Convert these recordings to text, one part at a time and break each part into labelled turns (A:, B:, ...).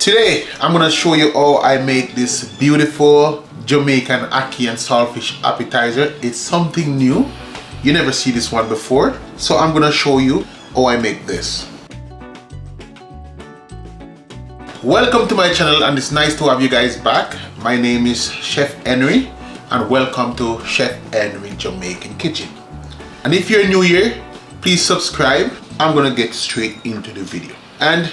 A: Today I'm gonna show you how I make this beautiful Jamaican ackee and saltfish appetizer. It's something new. You never see this one before. So I'm gonna show you how I make this. Welcome to my channel, and it's nice to have you guys back. My name is Chef Henry and welcome to Chef Henry Jamaican Kitchen. And if you're new here, please subscribe. I'm gonna get straight into the video. And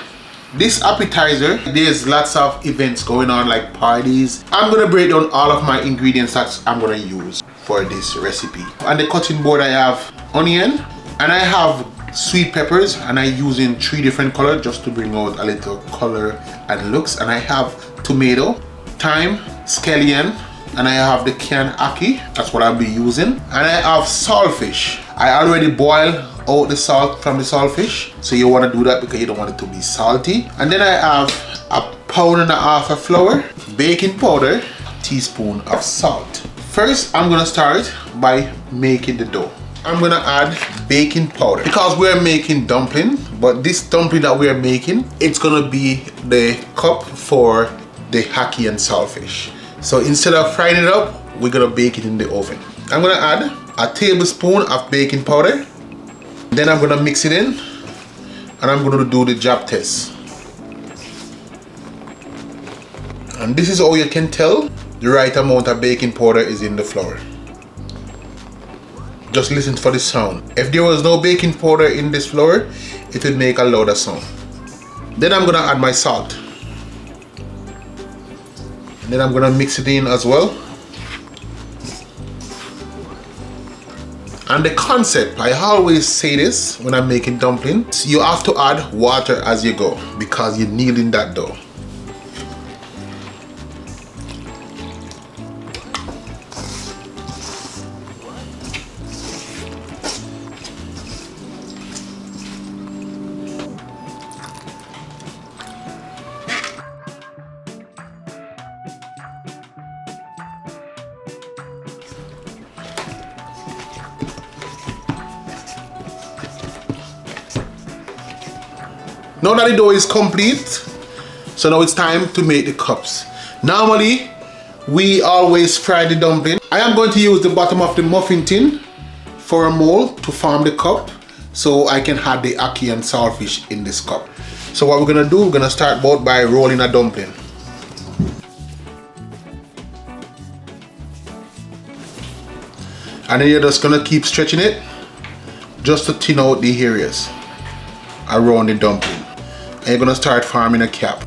A: this appetizer, there's lots of events going on like parties. I'm gonna break down all of my ingredients that I'm gonna use for this recipe. On the cutting board I have onion and I have sweet peppers, and I'm using 3 different colors just to bring out a little color and looks. And I have tomato, thyme, scallion, and I have the canned ackee. That's what I'll be using. And I have saltfish. I already boiled out the salt from the saltfish, so you want to do that because you don't want it to be salty. And then I have a pound and a half of flour, baking powder, teaspoon of salt. First I'm gonna start by making the dough. I'm gonna add baking powder because we're making dumpling, but this dumpling that we're making, it's gonna be the cup for the ackee and saltfish. So instead of frying it up, we're gonna bake it in the oven. I'm gonna add a tablespoon of baking powder. Then I'm gonna mix it in and I'm gonna do the job test. And this is how you can tell the right amount of baking powder is in the flour. Just listen for the sound. If there was no baking powder in this flour, it would make a louder sound. Then I'm gonna add my salt. And then I'm gonna mix it in as well. And the concept, I always say this when I'm making dumplings, you have to add water as you go because you're kneading that dough. Now that the dough is complete, so now it's time to make the cups. Normally, we always fry the dumpling. I am going to use the bottom of the muffin tin for a mold to form the cup, so I can have the ackee and saltfish in this cup. So what we're gonna do, we're gonna start both by rolling a dumpling. And then you're just gonna keep stretching it just to thin out the areas around the dumpling. And you're gonna start forming a cap.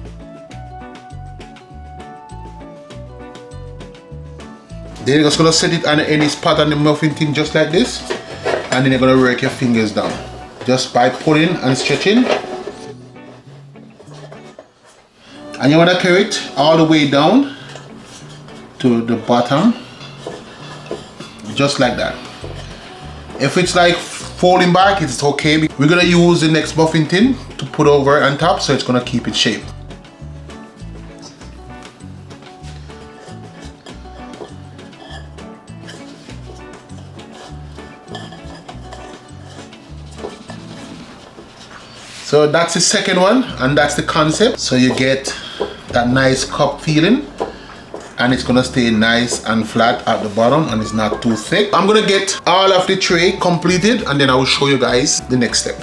A: Then you're just gonna set it on any spot on the muffin tin just like this, and then you're gonna work your fingers down just by pulling and stretching. And you wanna carry it all the way down to the bottom, just like that. If it's like folding back, it's okay. We're gonna use the next muffin tin to put over on top, so it's gonna keep its shape. So that's the second one, and that's the concept. So you get that nice cup feeling, and it's gonna stay nice and flat at the bottom, and it's not too thick. I'm gonna get all of the tray completed, and then I will show you guys the next step.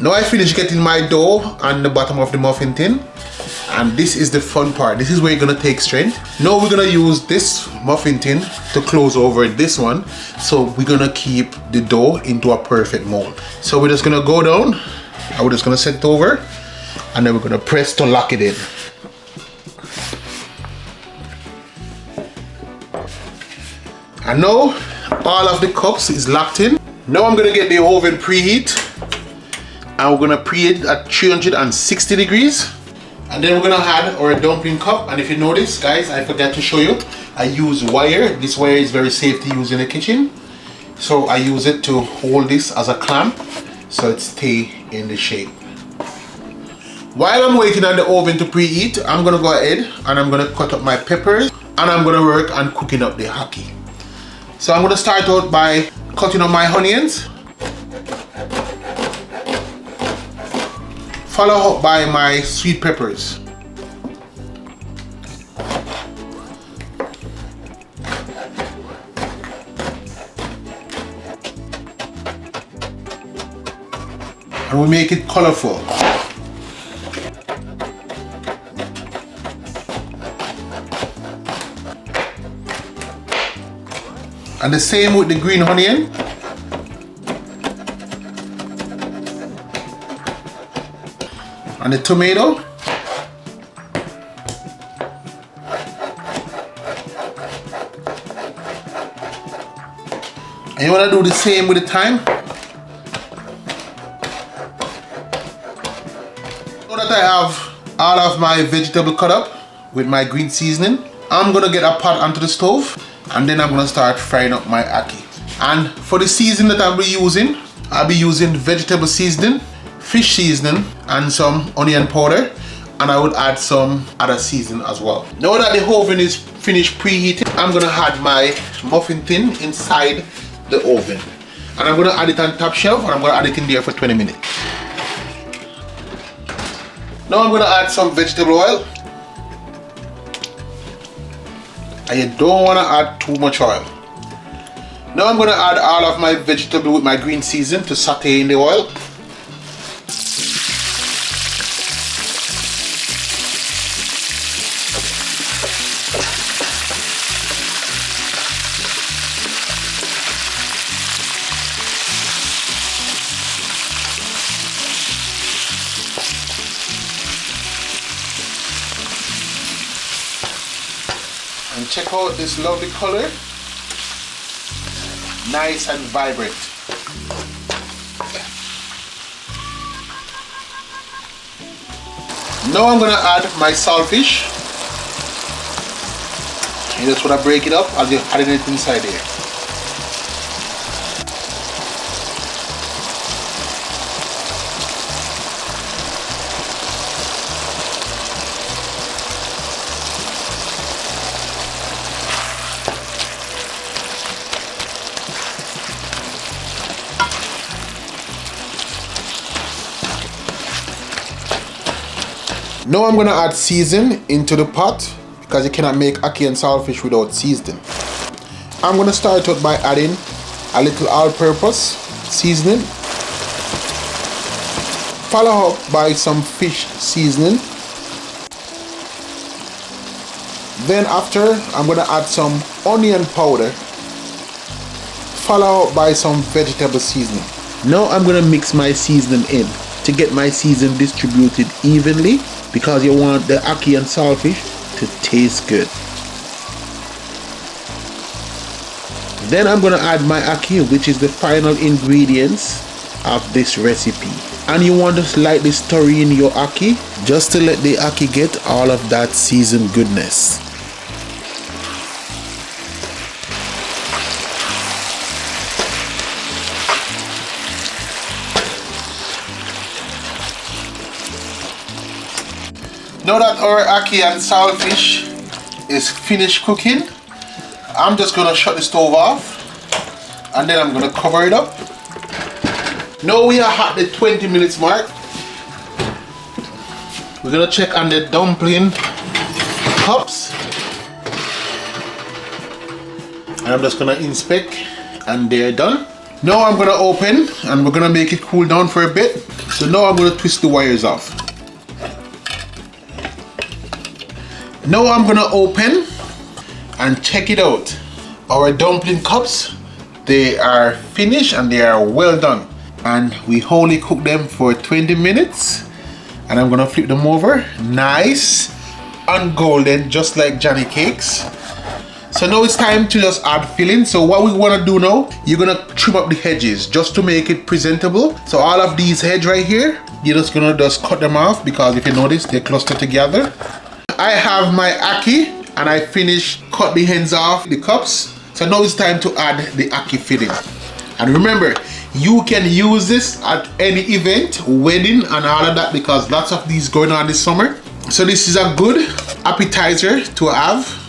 A: Now I finished getting my dough on the bottom of the muffin tin, and this is the fun part. This is where you're gonna take strength. Now we're gonna use this muffin tin to close over this one, so we're gonna keep the dough into a perfect mold. So we're just gonna go down, and we're just gonna set it over, and then we're gonna press to lock it in. And now all of the cups is locked in. Now I'm gonna get the oven preheat, and we're gonna preheat at 360 degrees. And then we're gonna add our dumpling cup. And if you notice, guys, I forgot to show you, I use wire. This wire is very safe to use in the kitchen. So I use it to hold this as a clamp so it stay in the shape. While I'm waiting on the oven to preheat, I'm gonna go ahead and I'm gonna cut up my peppers, and I'm gonna work on cooking up the ackee. So I'm gonna start out by cutting up my onions. Follow up by my sweet peppers. And we make it colorful. And the same with the green onion. And the tomato. And you want to do the same with the thyme. Now that I have all of my vegetable cut up with my green seasoning, I'm gonna get a pot onto the stove and then I'm gonna start frying up my ackee. And for the seasoning that I'll be using vegetable seasoning, fish seasoning, and some onion powder, and I would add some other seasoning as well. Now that the oven is finished preheating, I'm gonna add my muffin tin inside the oven. And I'm gonna add it on top shelf, and I'm gonna add it in there for 20 minutes. Now I'm gonna add some vegetable oil. And you don't wanna add too much oil. Now I'm gonna add all of my vegetable with my green season to saute in the oil. And check out this lovely color. Nice and vibrant. Now I'm gonna add my saltfish. You just wanna break it up as you're adding it inside here. Now I'm gonna add season into the pot because you cannot make ackee and saltfish without seasoning. I'm gonna start out by adding a little all-purpose seasoning, follow up by some fish seasoning. Then after, I'm gonna add some onion powder, follow up by some vegetable seasoning. Now I'm gonna mix my seasoning in to get my seasoning distributed evenly, because you want the ackee and saltfish to taste good. Then I'm gonna add my ackee, which is the final ingredients of this recipe. And you want to slightly stir in your ackee just to let the ackee get all of that seasoned goodness. Now that our ackee and saltfish is finished cooking, I'm just gonna shut the stove off and then I'm gonna cover it up. Now we are at the 20 minutes mark. We're gonna check on the dumpling cups. And I'm just gonna inspect and they're done. Now I'm gonna open and we're gonna make it cool down for a bit. So now I'm gonna twist the wires off. Now I'm gonna open and check it out. Our dumpling cups, they are finished and they are well done. And we only cook them for 20 minutes. And I'm gonna flip them over. Nice and golden, just like Johnny cakes. So now it's time to just add filling. So what we wanna do now, you're gonna trim up the edges just to make it presentable. So all of these edges right here, you're just gonna cut them off, because if you notice, they're clustered together. I have my ackee and I finished cut the ends off the cups. So now it's time to add the ackee filling. And remember, you can use this at any event, wedding and all of that, because lots of these going on this summer. So this is a good appetizer to have.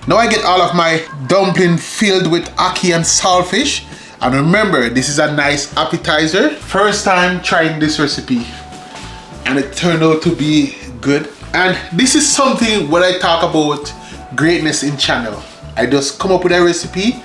A: Now I get all of my dumpling filled with ackee and saltfish. And remember, this is a nice appetizer. First time trying this recipe and it turned out to be good. And this is something when I talk about greatness in channel. I just come up with a recipe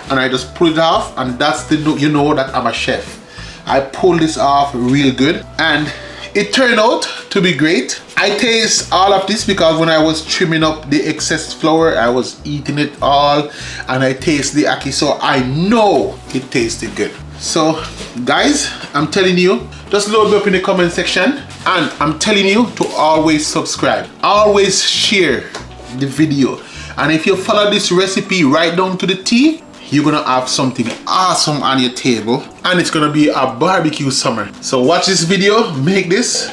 A: and I just pull it off, and that's the, you know that I'm a chef. I pulled this off real good and it turned out to be great. I taste all of this because when I was trimming up the excess flour, I was eating it all and I taste the ackee, so I know it tasted good. So guys, I'm telling you, just load me up in the comment section, and I'm telling you to always subscribe, always share the video, and if you follow this recipe right down to the T, you're gonna have something awesome on your table, and it's gonna be a barbecue summer. So watch this video, make this,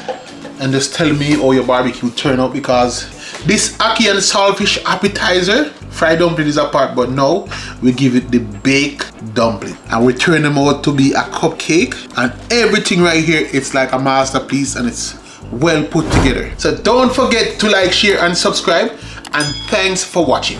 A: and just tell me how your barbecue turned out, because this ackee and saltfish appetizer, fried dumpling is a part, but now we give it the baked dumpling and we turn them out to be a cupcake, and everything right here, it's like a masterpiece and it's well put together. So don't forget to like, share and subscribe, and thanks for watching.